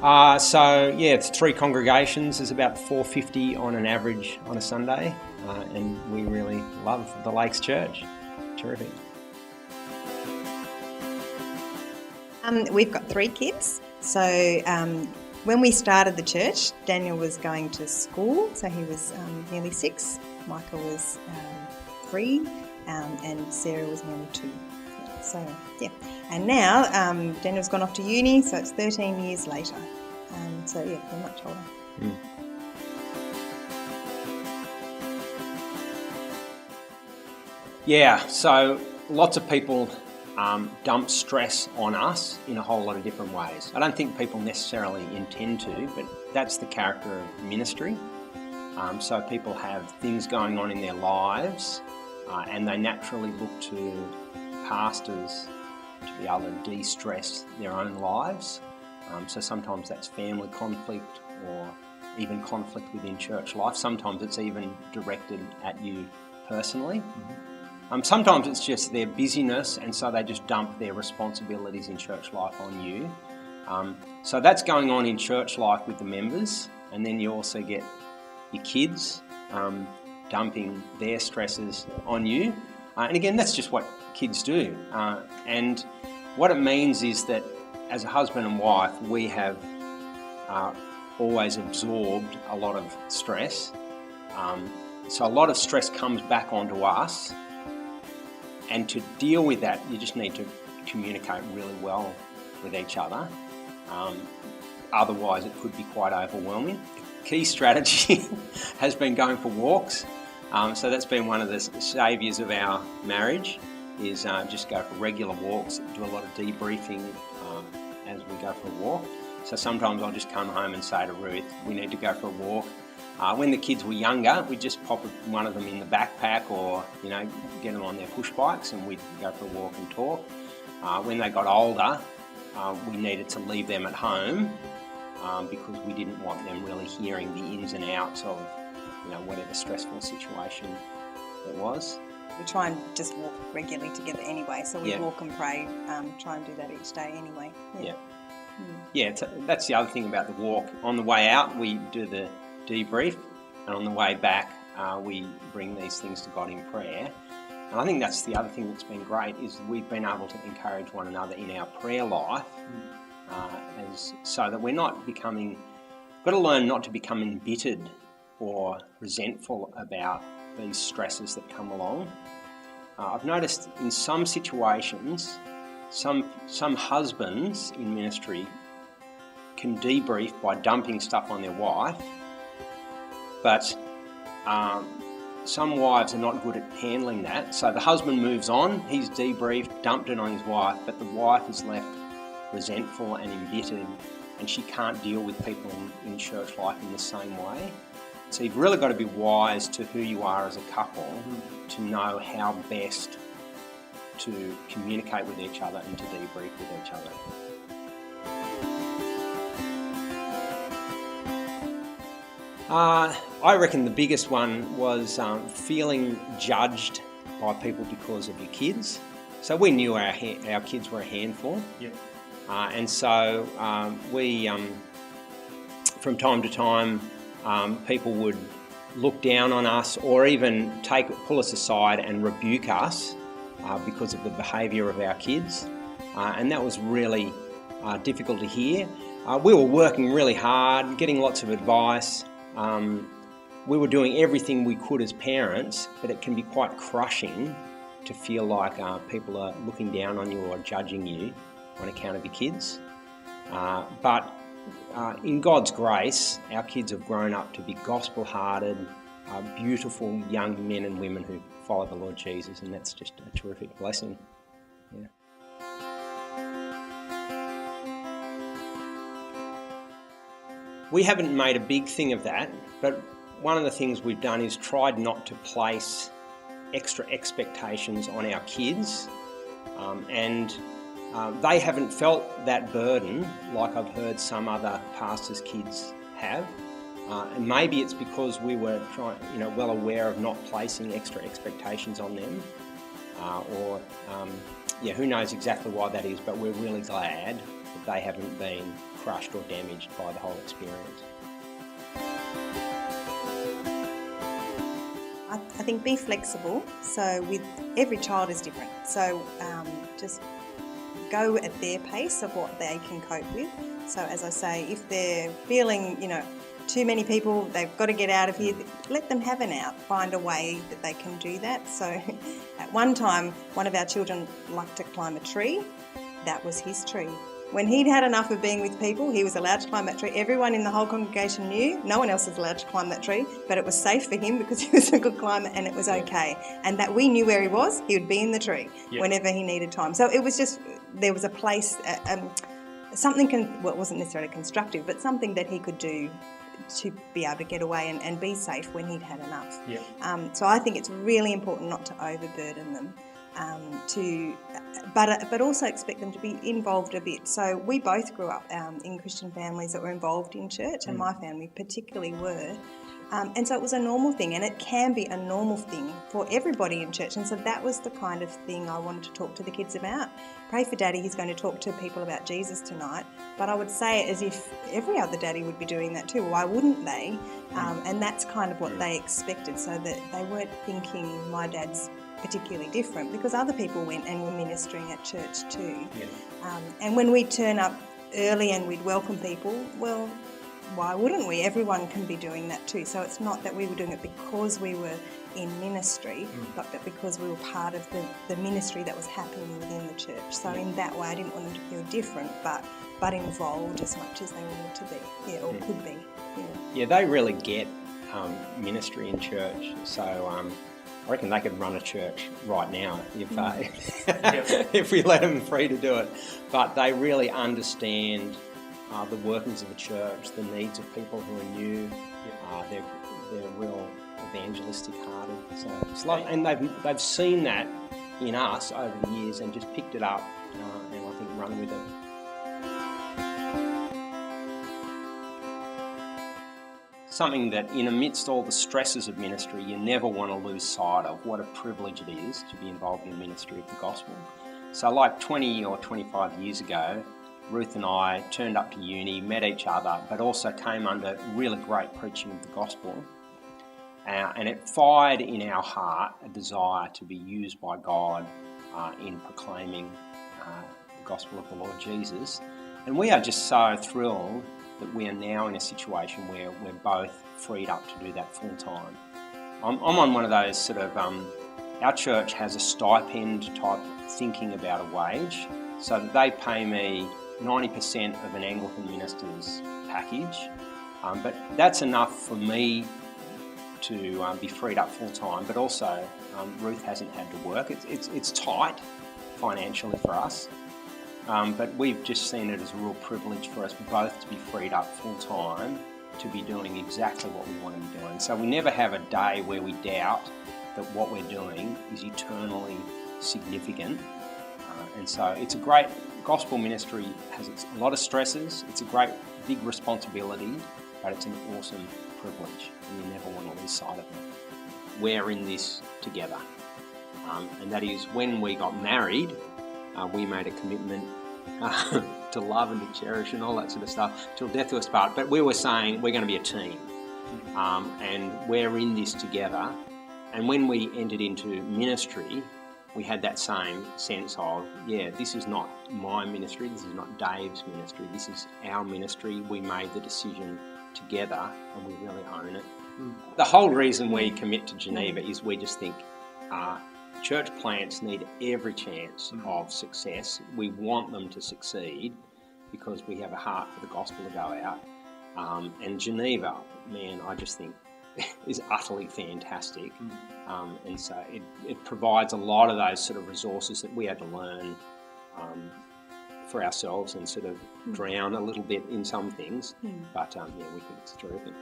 It's 3 congregations. There's about 450 on an average on a Sunday, and we really love the Lakes Church. Terrific. We've got 3 kids. So when we started the church, Daniel was going to school, so he was nearly 6. Michael was 3, and Sarah was nearly 2. And now Daniel's gone off to uni, so it's 13 years later. They're much older. So lots of people dump stress on us in a whole lot of different ways. I don't think people necessarily intend to, but that's the character of ministry. So people have things going on in their lives, and they naturally look to pastors to be able to de-stress their own lives. So sometimes that's family conflict or even conflict within church life. Sometimes it's even directed at you personally. Sometimes it's just their busyness, and so they just dump their responsibilities in church life on you. So that's going on in church life with the members, and then you also get your kids dumping their stresses on you. And again, that's just what kids do. And what it means is that as a husband and wife, we have always absorbed a lot of stress. So a lot of stress comes back onto us. And to deal with that, you just need to communicate really well with each other. Otherwise, it could be quite overwhelming. The key strategy has been going for walks. So that's been one of the saviours of our marriage, is just go for regular walks, do a lot of debriefing as we go for a walk. So sometimes I'll just come home and say to Ruth, we need to go for a walk. When the kids were younger, we'd just pop one of them in the backpack or, get them on their push bikes and we'd go for a walk and talk. When they got older, we needed to leave them at home because we didn't want them really hearing the ins and outs of, whatever stressful situation it was. We try and just walk regularly together anyway, so we walk and pray, try and do that each day anyway. That's the other thing about the walk. On the way out, we do the debrief, and on the way back we bring these things to God in prayer. And I think that's the other thing that's been great, is we've been able to encourage one another in our prayer life, so that we're not becoming, got to learn not to become embittered or resentful about these stresses that come along. I've noticed in some situations, some husbands in ministry can debrief by dumping stuff on their wife, but some wives are not good at handling that. So the husband moves on, he's debriefed, dumped it on his wife, but the wife is left resentful and embittered, and she can't deal with people in church life in the same way. So you've really got to be wise to who you are as a couple to know how best to communicate with each other and to debrief with each other. I reckon the biggest one was feeling judged by people because of your kids. So we knew our kids were a handful. And so we, from time to time, people would look down on us or even pull us aside and rebuke us because of the behaviour of our kids. And that was really difficult to hear. We were working really hard, getting lots of advice. We were doing everything we could as parents, but it can be quite crushing to feel like people are looking down on you or judging you on account of your kids. But in God's grace, our kids have grown up to be gospel-hearted, beautiful young men and women who follow the Lord Jesus, and that's just a terrific blessing. Yeah. We haven't made a big thing of that, but one of the things we've done is tried not to place extra expectations on our kids, and they haven't felt that burden like I've heard some other pastors' kids have. And maybe it's because we were well aware of not placing extra expectations on them, who knows exactly why that is, but we're really glad that they haven't been crushed or damaged by the whole experience. I think be flexible. So with every child is different. So just go at their pace of what they can cope with. So as I say, if they're feeling, too many people, they've got to get out of here, let them have an out. Find a way that they can do that. So at one time, one of our children liked to climb a tree. That was his tree. When he'd had enough of being with people, he was allowed to climb that tree. Everyone in the whole congregation knew. No one else was allowed to climb that tree, but it was safe for him because he was a good climber and it was okay. And that we knew where he was, he would be in the tree whenever he needed time. So it was just, there was a place, something, it wasn't necessarily constructive, but something that he could do to be able to get away and be safe when he'd had enough. So I think it's really important not to overburden them. But also expect them to be involved a bit. So we both grew up in Christian families that were involved in church, and my family particularly were. And so it was a normal thing, and it can be a normal thing for everybody in church. And so that was the kind of thing I wanted to talk to the kids about. Pray for Daddy, he's going to talk to people about Jesus tonight. But I would say it as if every other daddy would be doing that too. Why wouldn't they? And that's kind of what they expected, so that they weren't thinking my dad's particularly different, because other people went and were ministering at church too. And when we turn up early and we'd welcome people, well, why wouldn't we? Everyone can be doing that too. So it's not that we were doing it because we were in ministry, but because we were part of the ministry that was happening within the church. So in that way, I didn't want them to feel different, but involved as much as they wanted to be, or could be. Yeah, they really get ministry in church. So I reckon they could run a church right now if we let them free to do it. But they really understand the workings of the church, the needs of people who are new. They're real evangelistic hearted. So it's like, and they've seen that in us over the years and just picked it up and I think run with it. Something that in amidst all the stresses of ministry, you never want to lose sight of what a privilege it is to be involved in the ministry of the gospel. So like 20 or 25 years ago, Ruth and I turned up to uni, met each other, but also came under really great preaching of the gospel. And it fired in our heart a desire to be used by God in proclaiming the gospel of the Lord Jesus. And we are just so thrilled that we are now in a situation where we're both freed up to do that full time. I'm on one of those sort of, our church has a stipend type thinking about a wage, so that they pay me 90% of an Anglican minister's package, but that's enough for me to be freed up full time, but also Ruth hasn't had to work. It's tight financially for us. But we've just seen it as a real privilege for us both to be freed up full time to be doing exactly what we want to be doing. So we never have a day where we doubt that what we're doing is eternally significant. And so it's a great gospel ministry, has a lot of stresses, it's a great big responsibility, but it's an awesome privilege and you never want to lose sight of it. We're in this together. And that is when we got married, we made a commitment to love and to cherish and all that sort of stuff till death do us part. But we were saying we're going to be a team, and we're in this together. And when we entered into ministry, we had that same sense of, this is not my ministry, this is not Dave's ministry, this is our ministry. We made the decision together and we really own it. The whole reason we commit to Geneva is we just think church plants need every chance of success. We want them to succeed because we have a heart for the gospel to go out. And Geneva, man, I just think is utterly fantastic. And so it provides a lot of those sort of resources that we had to learn for ourselves and sort of drown a little bit in some things. But we think it's terrific.